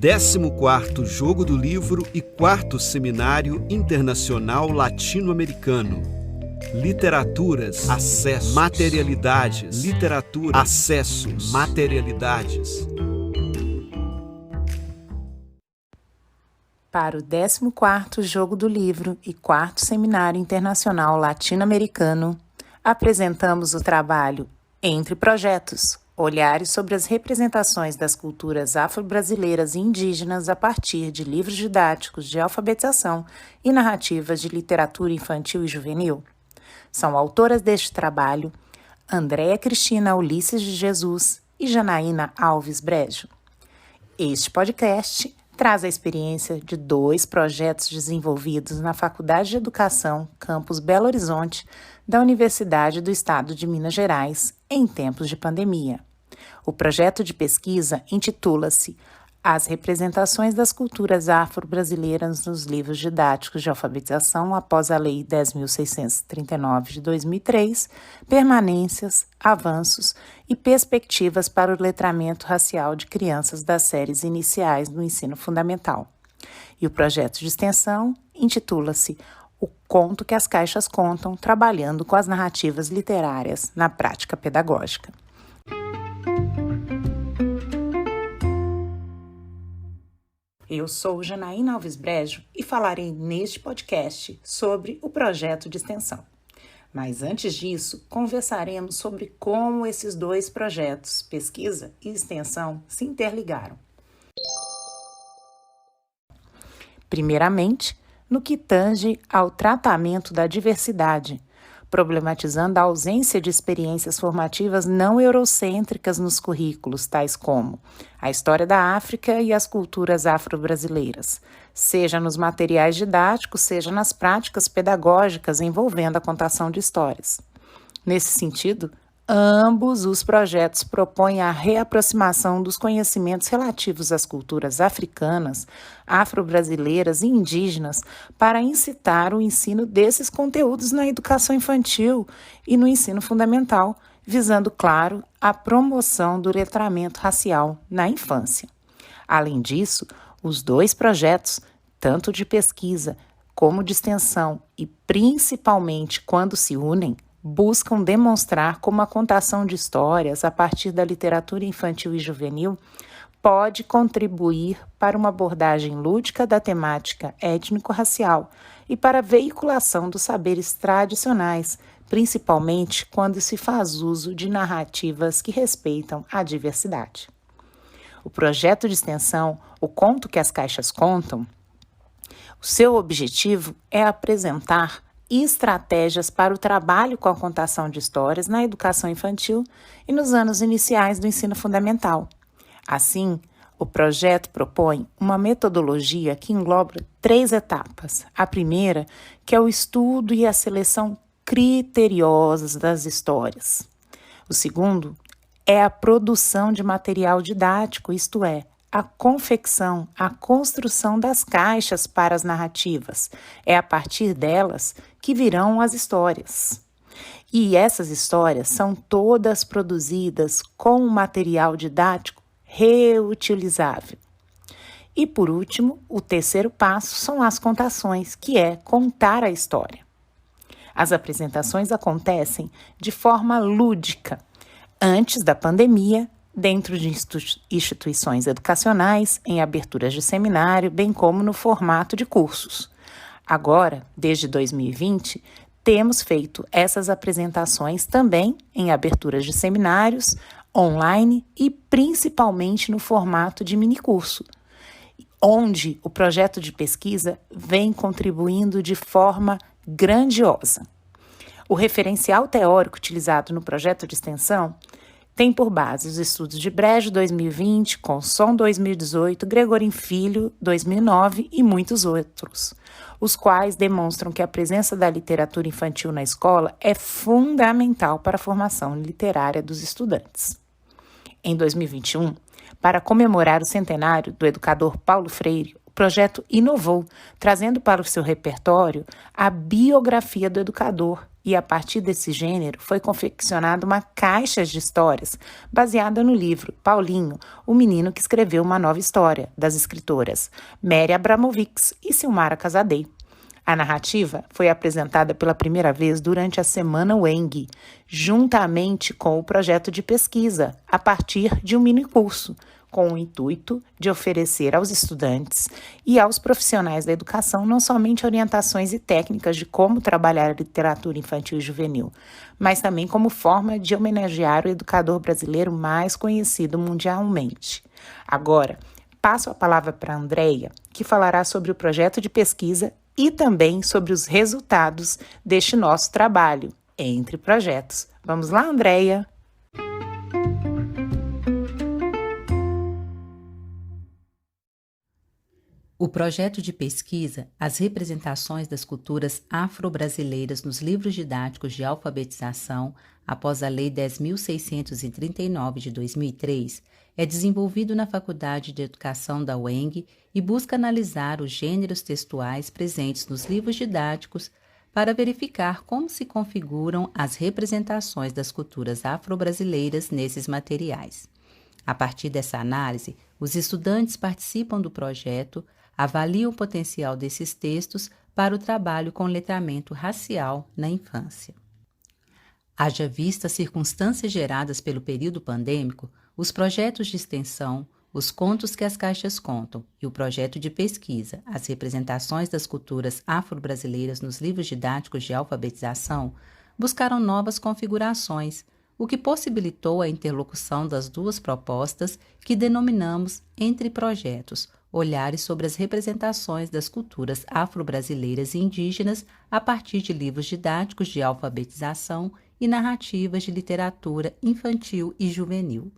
14º Jogo do Livro e 4º Seminário Internacional Latino-Americano. Literaturas, acesso, materialidades. Literatura, acesso, materialidades. Para o 14º Jogo do Livro e 4º Seminário Internacional Latino-Americano, apresentamos o trabalho Entre Projetos, olhares sobre as representações das culturas afro-brasileiras e indígenas a partir de livros didáticos de alfabetização e narrativas de literatura infantil e juvenil. São autoras deste trabalho Andréa Cristina Ulisses de Jesus e Janaína Alves Brejo. Este podcast traz a experiência de 2 projetos desenvolvidos na Faculdade de Educação, campus Belo Horizonte, da Universidade do Estado de Minas Gerais, em tempos de pandemia. O projeto de pesquisa intitula-se As representações das culturas afro-brasileiras nos livros didáticos de alfabetização após a Lei 10.639 de 2003, permanências, avanços e perspectivas para o letramento racial de crianças das séries iniciais do ensino fundamental. E o projeto de extensão intitula-se O Conto que as Caixas Contam, trabalhando com as narrativas literárias na prática pedagógica. Eu sou Janaína Alves Brejo e falarei neste podcast sobre o projeto de extensão. Mas antes disso, conversaremos sobre como esses 2 projetos, pesquisa e extensão, se interligaram. Primeiramente, no que tange ao tratamento da diversidade, problematizando a ausência de experiências formativas não eurocêntricas nos currículos, tais como a história da África e as culturas afro-brasileiras, seja nos materiais didáticos, seja nas práticas pedagógicas envolvendo a contação de histórias. Nesse sentido, ambos os projetos propõem a reaproximação dos conhecimentos relativos às culturas africanas, afro-brasileiras e indígenas para incitar o ensino desses conteúdos na educação infantil e no ensino fundamental, visando, claro, a promoção do letramento racial na infância. Além disso, os 2 projetos, tanto de pesquisa como de extensão e principalmente quando se unem, buscam demonstrar como a contação de histórias a partir da literatura infantil e juvenil pode contribuir para uma abordagem lúdica da temática étnico-racial e para a veiculação dos saberes tradicionais, principalmente quando se faz uso de narrativas que respeitam a diversidade. O projeto de extensão O Conto que as Caixas Contam, o seu objetivo é apresentar estratégias para o trabalho com a contação de histórias na educação infantil e nos anos iniciais do ensino fundamental. Assim, o projeto propõe uma metodologia que engloba 3 etapas. A primeira, que é o estudo e a seleção criteriosas das histórias. O segundo é a produção de material didático, isto é, a confecção, a construção das caixas para as narrativas. É a partir delas que virão as histórias. E essas histórias são todas produzidas com um material didático reutilizável. E, por último, o terceiro passo são as contações, que é contar a história. As apresentações acontecem de forma lúdica, antes da pandemia, dentro de instituições educacionais, em aberturas de seminário, bem como no formato de cursos. Agora, desde 2020, temos feito essas apresentações também em aberturas de seminários, online e principalmente no formato de minicurso, onde o projeto de pesquisa vem contribuindo de forma grandiosa. O referencial teórico utilizado no projeto de extensão tem por base os estudos de Brejo 2020, Conson 2018, Gregorim Filho 2009 e muitos outros, os quais demonstram que a presença da literatura infantil na escola é fundamental para a formação literária dos estudantes. Em 2021, para comemorar o centenário do educador Paulo Freire, o projeto inovou, trazendo para o seu repertório a biografia do educador, E a partir desse gênero foi confeccionada uma caixa de histórias baseada no livro Paulinho, o menino que escreveu uma nova história, das escritoras Mary Abramovics e Silmara Casadei. A narrativa foi apresentada pela primeira vez durante a Semana Weng, juntamente com o projeto de pesquisa, a partir de um minicurso, com o intuito de oferecer aos estudantes e aos profissionais da educação não somente orientações e técnicas de como trabalhar a literatura infantil e juvenil, mas também como forma de homenagear o educador brasileiro mais conhecido mundialmente. Agora, passo a palavra para a Andreia, que falará sobre o projeto de pesquisa e também sobre os resultados deste nosso trabalho entre projetos. Vamos lá, Andreia? O projeto de pesquisa As representações das culturas afro-brasileiras nos livros didáticos de alfabetização após a Lei 10.639 de 2003 é desenvolvido na Faculdade de Educação da UENG e busca analisar os gêneros textuais presentes nos livros didáticos para verificar como se configuram as representações das culturas afro-brasileiras nesses materiais. A partir dessa análise, os estudantes participam do projeto, avaliam o potencial desses textos para o trabalho com letramento racial na infância. Haja vista as circunstâncias geradas pelo período pandêmico, os projetos de extensão, os contos que as caixas contam e o projeto de pesquisa As representações das culturas afro-brasileiras nos livros didáticos de alfabetização buscaram novas configurações, o que possibilitou a interlocução das duas propostas que denominamos Entre Projetos, olhares sobre as representações das culturas afro-brasileiras e indígenas a partir de livros didáticos de alfabetização e narrativas de literatura infantil e juvenil.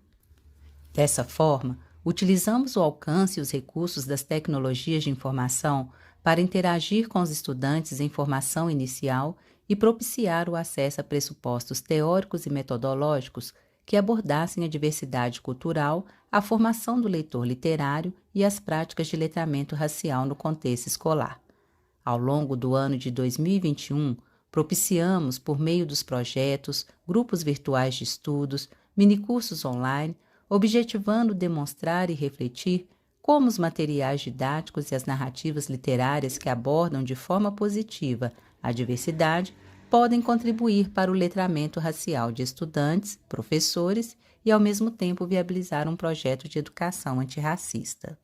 Dessa forma, utilizamos o alcance e os recursos das tecnologias de informação para interagir com os estudantes em formação inicial e propiciar o acesso a pressupostos teóricos e metodológicos que abordassem a diversidade cultural, a formação do leitor literário e as práticas de letramento racial no contexto escolar. Ao longo do ano de 2021, propiciamos, por meio dos projetos, grupos virtuais de estudos, minicursos online, objetivando demonstrar e refletir como os materiais didáticos e as narrativas literárias que abordam de forma positiva a diversidade podem contribuir para o letramento racial de estudantes, professores e, ao mesmo tempo, viabilizar um projeto de educação antirracista.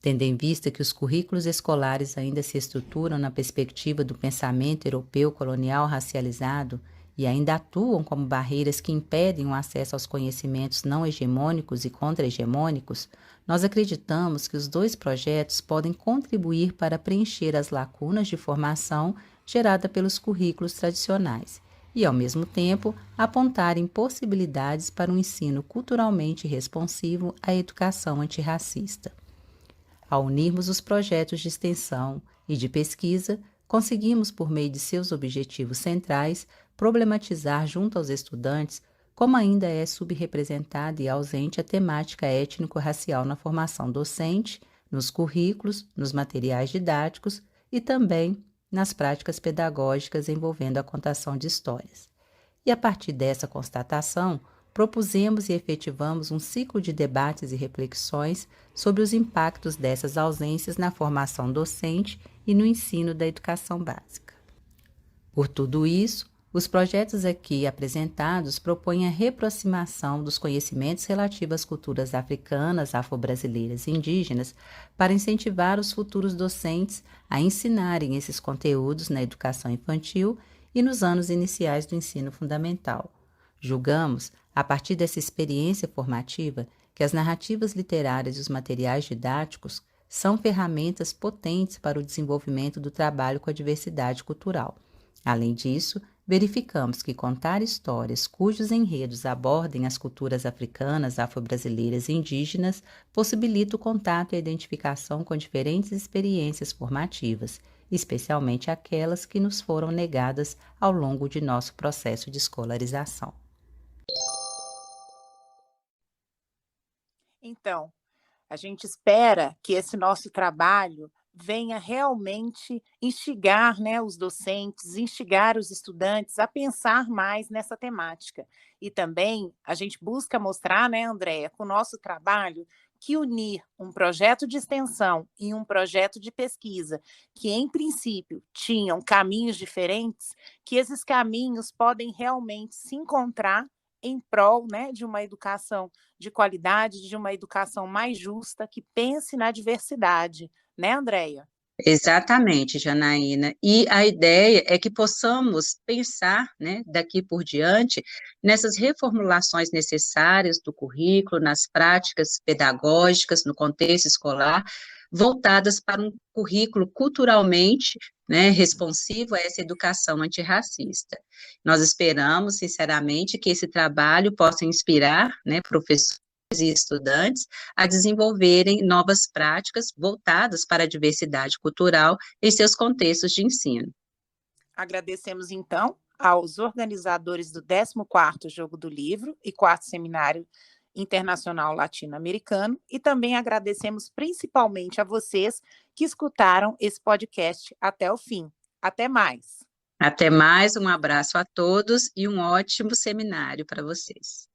Tendo em vista que os currículos escolares ainda se estruturam na perspectiva do pensamento europeu colonial racializado e ainda atuam como barreiras que impedem o acesso aos conhecimentos não hegemônicos e contra-hegemônicos, nós acreditamos que os dois projetos podem contribuir para preencher as lacunas de formação gerada pelos currículos tradicionais e, ao mesmo tempo, apontarem possibilidades para um ensino culturalmente responsivo à educação antirracista. Ao unirmos os projetos de extensão e de pesquisa, conseguimos, por meio de seus objetivos centrais, problematizar junto aos estudantes como ainda é subrepresentada e ausente a temática étnico-racial na formação docente, nos currículos, nos materiais didáticos e também nas práticas pedagógicas envolvendo a contação de histórias. E a partir dessa constatação, propusemos e efetivamos um ciclo de debates e reflexões sobre os impactos dessas ausências na formação docente e no ensino da educação básica. Por tudo isso, os projetos aqui apresentados propõem a reaproximação dos conhecimentos relativos às culturas africanas, afro-brasileiras e indígenas para incentivar os futuros docentes a ensinarem esses conteúdos na educação infantil e nos anos iniciais do ensino fundamental. Julgamos, a partir dessa experiência formativa, que as narrativas literárias e os materiais didáticos são ferramentas potentes para o desenvolvimento do trabalho com a diversidade cultural. Além disso, verificamos que contar histórias cujos enredos abordem as culturas africanas, afro-brasileiras e indígenas possibilita o contato e a identificação com diferentes experiências formativas, especialmente aquelas que nos foram negadas ao longo de nosso processo de escolarização. Então, a gente espera que esse nosso trabalho venha realmente instigar, né, os docentes, instigar os estudantes a pensar mais nessa temática. E também a gente busca mostrar, né, Andréia, com o nosso trabalho, que unir um projeto de extensão e um projeto de pesquisa, que em princípio tinham caminhos diferentes, que esses caminhos podem realmente se encontrar em prol, né, de uma educação de qualidade, de uma educação mais justa, que pense na diversidade, né, Andréia? Exatamente, Janaína. E a ideia é que possamos pensar, né, daqui por diante, nessas reformulações necessárias do currículo, nas práticas pedagógicas, no contexto escolar, voltadas para um currículo culturalmente, né, responsivo a essa educação antirracista. Nós esperamos, sinceramente, que esse trabalho possa inspirar, né, professores e estudantes a desenvolverem novas práticas voltadas para a diversidade cultural em seus contextos de ensino. Agradecemos, então, aos organizadores do 14º Jogo do Livro e 4º Seminário Internacional Latino-Americano, e também agradecemos principalmente a vocês que escutaram esse podcast até o fim. Até mais! Até mais, um abraço a todos e um ótimo seminário para vocês.